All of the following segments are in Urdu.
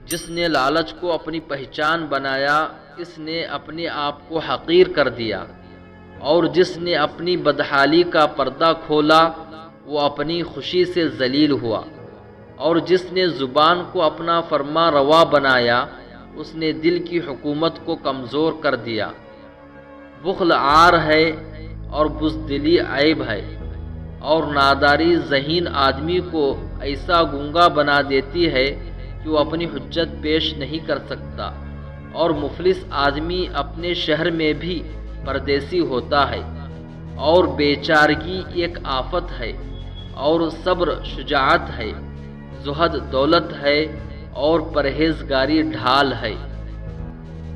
جس نے لالچ کو اپنی پہچان بنایا اس نے اپنے آپ کو حقیر کر دیا، اور جس نے اپنی بدحالی کا پردہ کھولا وہ اپنی خوشی سے ذلیل ہوا، اور جس نے زبان کو اپنا فرما روا بنایا اس نے دل کی حکومت کو کمزور کر دیا۔ بخل عار ہے اور بزدلی عیب ہے، اور ناداری ذہین آدمی کو ایسا گنگا بنا دیتی ہے کہ وہ اپنی حجت پیش نہیں کر سکتا، اور مفلس آدمی اپنے شہر میں بھی پردیسی ہوتا ہے، اور بیچارگی ایک آفت ہے، اور صبر شجاعت ہے، زہد دولت ہے، اور پرہیزگاری ڈھال ہے۔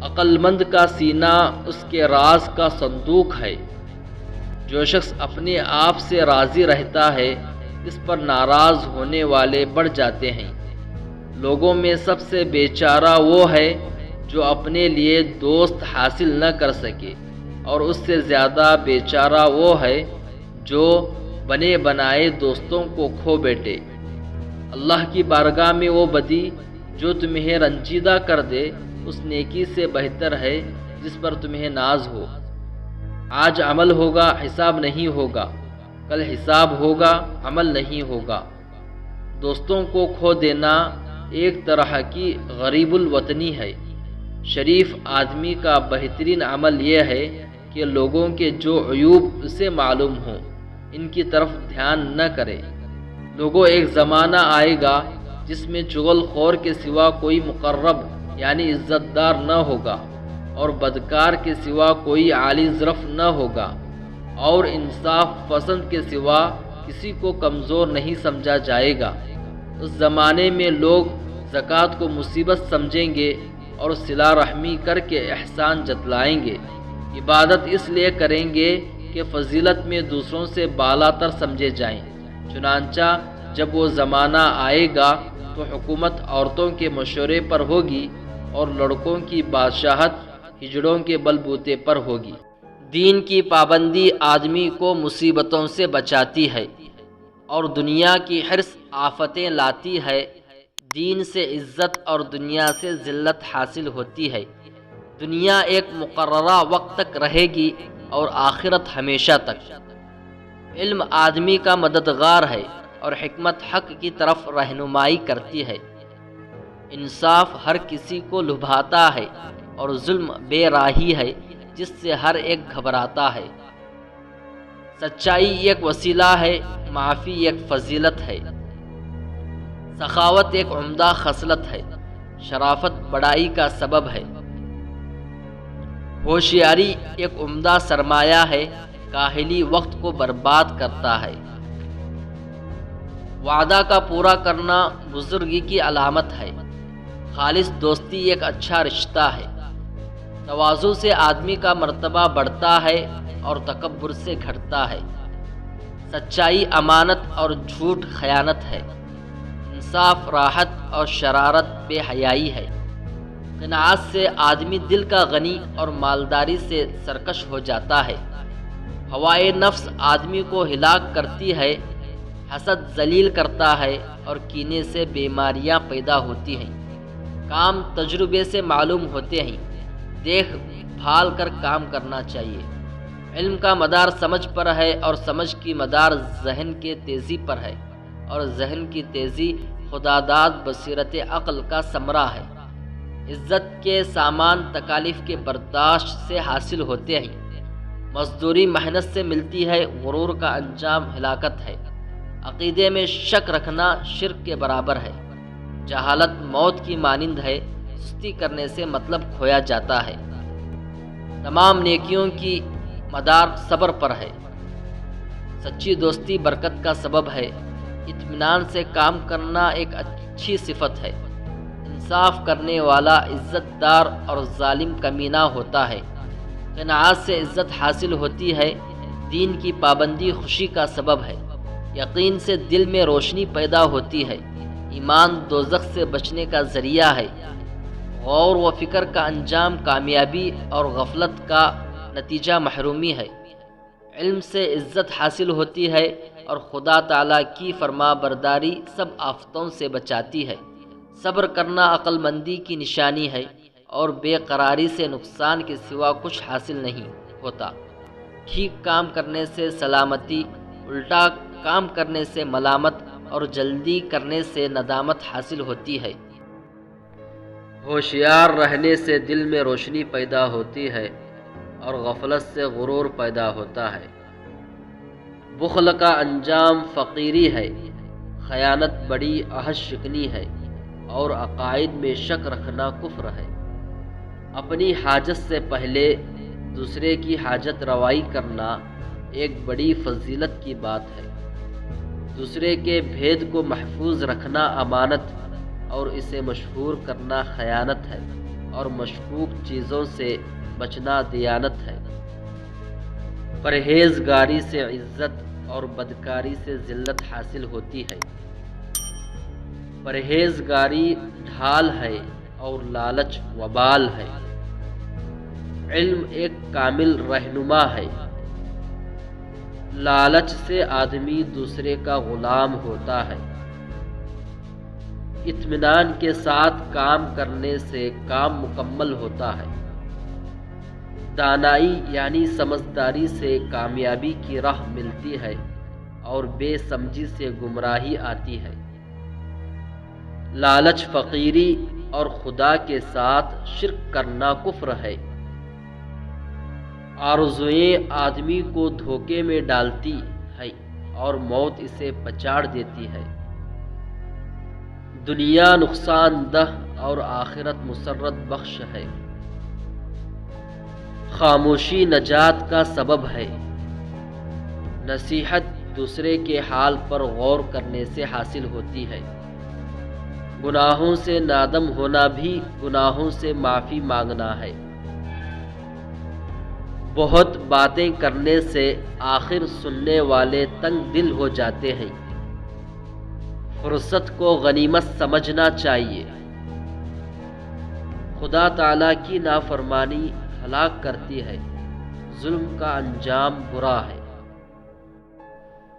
عقل مند کا سینہ اس کے راز کا صندوق ہے۔ جو شخص اپنے آپ سے راضی رہتا ہے اس پر ناراض ہونے والے بڑھ جاتے ہیں۔ لوگوں میں سب سے بیچارہ وہ ہے جو اپنے لیے دوست حاصل نہ کر سکے، اور اس سے زیادہ بیچارہ وہ ہے جو بنے بنائے دوستوں کو کھو بیٹھے۔ اللہ کی بارگاہ میں وہ بدی جو تمہیں رنجیدہ کر دے اس نیکی سے بہتر ہے جس پر تمہیں ناز ہو۔ آج عمل ہوگا حساب نہیں ہوگا، کل حساب ہوگا عمل نہیں ہوگا۔ دوستوں کو کھو دینا ایک طرح کی غریب الوطنی ہے۔ شریف آدمی کا بہترین عمل یہ ہے کہ لوگوں کے جو عیوب اسے معلوم ہوں ان کی طرف دھیان نہ کرے۔ لوگوں ایک زمانہ آئے گا جس میں چغل خور کے سوا کوئی مقرب یعنی عزت دار نہ ہوگا، اور بدکار کے سوا کوئی عالی ظرف نہ ہوگا، اور انصاف پسند کے سوا کسی کو کمزور نہیں سمجھا جائے گا۔ اس زمانے میں لوگ زکوٰۃ کو مصیبت سمجھیں گے اور صلہ رحمی کر کے احسان جتلائیں گے۔ عبادت اس لیے کریں گے کہ فضیلت میں دوسروں سے بالا تر سمجھے جائیں۔ چنانچہ جب وہ زمانہ آئے گا تو حکومت عورتوں کے مشورے پر ہوگی اور لڑکوں کی بادشاہت ہجڑوں کے بل بوتے پر ہوگی۔ دین کی پابندی آدمی کو مصیبتوں سے بچاتی ہے اور دنیا کی حرص آفتیں لاتی ہے۔ دین سے عزت اور دنیا سے ذلت حاصل ہوتی ہے۔ دنیا ایک مقررہ وقت تک رہے گی اور آخرت ہمیشہ تک۔ علم آدمی کا مددگار ہے اور حکمت حق کی طرف رہنمائی کرتی ہے۔ انصاف ہر کسی کو لبھاتا ہے اور ظلم بے راہی ہے جس سے ہر ایک گھبراتا ہے۔ سچائی ایک وسیلہ ہے، معافی ایک فضیلت ہے۔ سخاوت ایک عمدہ خصلت ہے، شرافت بڑائی کا سبب ہے۔ ہوشیاری ایک عمدہ سرمایہ ہے، کاہلی وقت کو برباد کرتا ہے۔ وعدہ کا پورا کرنا بزرگی کی علامت ہے۔ خالص دوستی ایک اچھا رشتہ ہے۔ تواضع سے آدمی کا مرتبہ بڑھتا ہے اور تکبر سے گھٹتا ہے۔ سچائی امانت اور جھوٹ خیانت ہے۔ انصاف راحت اور شرارت بے حیائی ہے۔ قناعت سے آدمی دل کا غنی اور مالداری سے سرکش ہو جاتا ہے۔ ہوائے نفس آدمی کو ہلاک کرتی ہے۔ حسد ذلیل کرتا ہے اور کینے سے بیماریاں پیدا ہوتی ہیں۔ کام تجربے سے معلوم ہوتے ہیں، دیکھ بھال کر کام کرنا چاہیے۔ علم کا مدار سمجھ پر ہے اور سمجھ کی مدار ذہن کے تیزی پر ہے، اور ذہن کی تیزی خداداد بصیرت عقل کا ثمرہ ہے۔ عزت کے سامان تکالیف کے برداشت سے حاصل ہوتے ہیں۔ مزدوری محنت سے ملتی ہے، غرور کا انجام ہلاکت ہے۔ عقیدے میں شک رکھنا شرک کے برابر ہے۔ جہالت موت کی مانند ہے، سستی کرنے سے مطلب کھویا جاتا ہے۔ تمام نیکیوں کی مدار صبر پر ہے۔ سچی دوستی برکت کا سبب ہے۔ اطمینان سے کام کرنا ایک اچھی صفت ہے۔ انصاف کرنے والا عزت دار اور ظالم کمینہ ہوتا ہے۔ قناعت سے عزت حاصل ہوتی ہے۔ دین کی پابندی خوشی کا سبب ہے۔ یقین سے دل میں روشنی پیدا ہوتی ہے۔ ایمان دوزخ سے بچنے کا ذریعہ ہے۔ غور و فکر کا انجام کامیابی اور غفلت کا نتیجہ محرومی ہے۔ علم سے عزت حاصل ہوتی ہے اور خدا تعالیٰ کی فرما برداری سب آفتوں سے بچاتی ہے۔ صبر کرنا عقل مندی کی نشانی ہے اور بے قراری سے نقصان کے سوا کچھ حاصل نہیں ہوتا۔ ٹھیک کام کرنے سے سلامتی، الٹا کام کرنے سے ملامت اور جلدی کرنے سے ندامت حاصل ہوتی ہے۔ ہوشیار رہنے سے دل میں روشنی پیدا ہوتی ہے اور غفلت سے غرور پیدا ہوتا ہے۔ بخل کا انجام فقیری ہے، خیانت بڑی عہد شکنی ہے اور عقائد میں شک رکھنا کفر ہے۔ اپنی حاجت سے پہلے دوسرے کی حاجت روائی کرنا ایک بڑی فضیلت کی بات ہے۔ دوسرے کے بھید کو محفوظ رکھنا امانت اور اسے مشہور کرنا خیانت ہے، اور مشکوک چیزوں سے بچنا دیانت ہے۔ پرہیزگاری سے عزت اور بدکاری سے ذلت حاصل ہوتی ہے۔ پرہیزگاری ڈھال ہے اور لالچ وبال ہے۔ علم ایک کامل رہنما ہے۔ لالچ سے آدمی دوسرے کا غلام ہوتا ہے۔ اطمینان کے ساتھ کام کرنے سے کام مکمل ہوتا ہے۔ دانائی یعنی سمجھداری سے کامیابی کی راہ ملتی ہے اور بے سمجھی سے گمراہی آتی ہے۔ لالچ فقیری اور خدا کے ساتھ شرک کرنا کفر ہے۔ آرزوئیں آدمی کو دھوکے میں ڈالتی ہے اور موت اسے پچاڑ دیتی ہے۔ دنیا نقصان دہ اور آخرت مسرت بخش ہے۔ خاموشی نجات کا سبب ہے۔ نصیحت دوسرے کے حال پر غور کرنے سے حاصل ہوتی ہے۔ گناہوں سے نادم ہونا بھی گناہوں سے معافی مانگنا ہے۔ بہت باتیں کرنے سے آخر سننے والے تنگ دل ہو جاتے ہیں۔ فرصت کو غنیمت سمجھنا چاہیے۔ خدا تعالیٰ کی نافرمانی ہلاک کرتی ہے، ظلم کا انجام برا ہے۔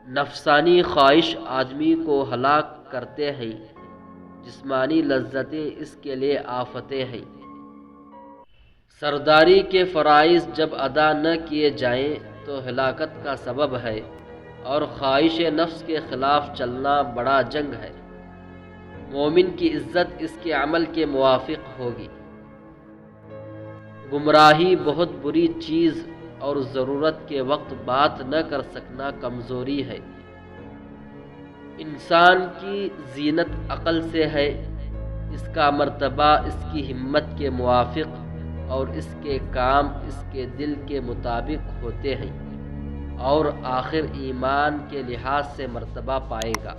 نفسانی خواہش آدمی کو ہلاک کرتے ہیں، جسمانی لذتیں اس کے لیے آفتیں ہیں۔ سرداری کے فرائض جب ادا نہ کیے جائیں تو ہلاکت کا سبب ہے، اور خواہش نفس کے خلاف چلنا بڑا جنگ ہے۔ مومن کی عزت اس کے عمل کے موافق ہوگی۔ گمراہی بہت بری چیز اور ضرورت کے وقت بات نہ کر سکنا کمزوری ہے۔ انسان کی زینت عقل سے ہے، اس کا مرتبہ اس کی ہمت کے موافق اور اس کے کام اس کے دل کے مطابق ہوتے ہیں، اور آخر ایمان کے لحاظ سے مرتبہ پائے گا۔